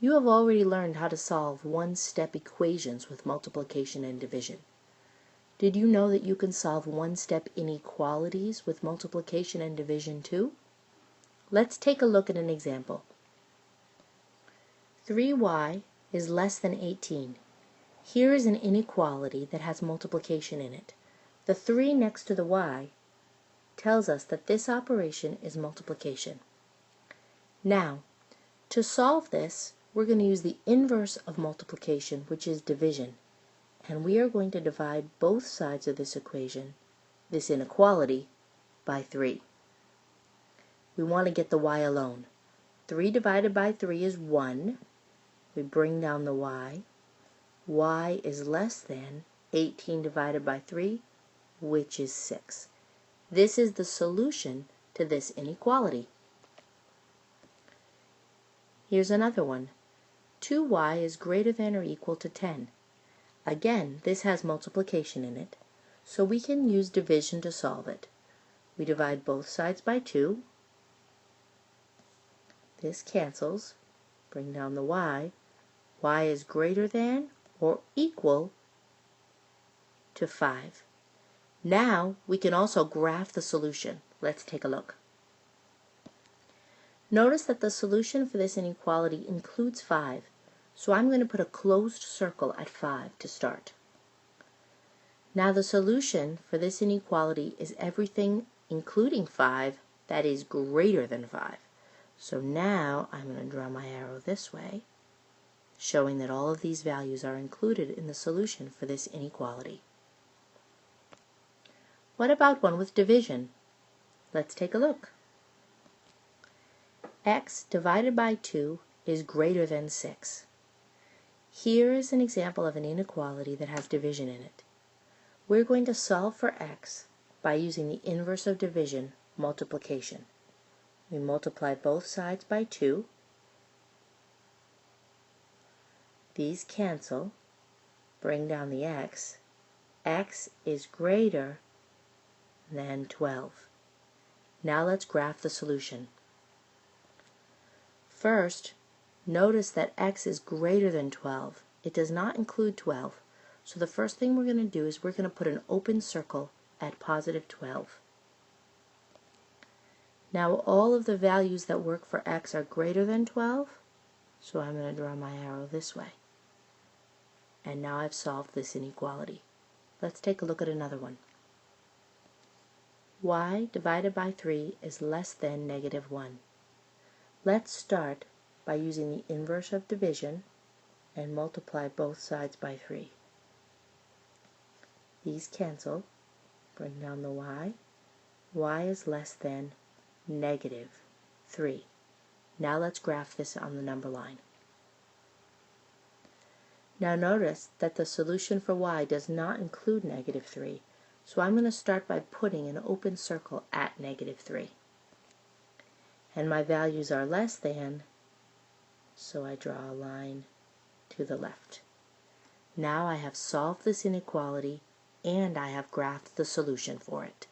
You have already learned how to solve one-step equations with multiplication and division. Did you know that you can solve one-step inequalities with multiplication and division too? Let's take a look at an example. 3y is less than 18. Here is an inequality that has multiplication in it. The 3 next to the y tells us that this operation is multiplication. Now, to solve this, we're going to use the inverse of multiplication, which is division. And we are going to divide both sides of this equation, this inequality, by 3. We want to get the y alone. 3 divided by 3 is 1. We bring down the y. Y is less than 18 divided by 3, which is 6. This is the solution to this inequality. Here's another one. 2y is greater than or equal to 10. Again, this has multiplication in it, so we can use division to solve it. We divide both sides by 2. This cancels. Bring down the y. Y is greater than or equal to 5. Now we can also graph the solution. Let's take a look. Notice that the solution for this inequality includes 5, so I'm going to put a closed circle at 5 to start. Now the solution for this inequality is everything including 5 that is greater than 5. So now I'm going to draw my arrow this way, showing that all of these values are included in the solution for this inequality. What about one with division? Let's take a look. X divided by 2 is greater than 6. Here is an example of an inequality that has division in it. We're going to solve for x by using the inverse of division, multiplication. We multiply both sides by 2. These cancel. Bring down the x. X is greater than 12. Now let's graph the solution. First, notice that x is greater than 12. It does not include 12. So the first thing we're going to do is we're going to put an open circle at positive 12. Now all of the values that work for x are greater than 12, so I'm going to draw my arrow this way. And now I've solved this inequality. Let's take a look at another one. Y divided by 3 is less than negative 1. Let's start by using the inverse of division and multiply both sides by 3. These cancel. Bring down the y. Y is less than negative 3. Now let's graph this on the number line. Now notice that the solution for y does not include negative 3, so I'm going to start by putting an open circle at negative 3. And my values are less than, so I draw a line to the left. Now I have solved this inequality and I have graphed the solution for it.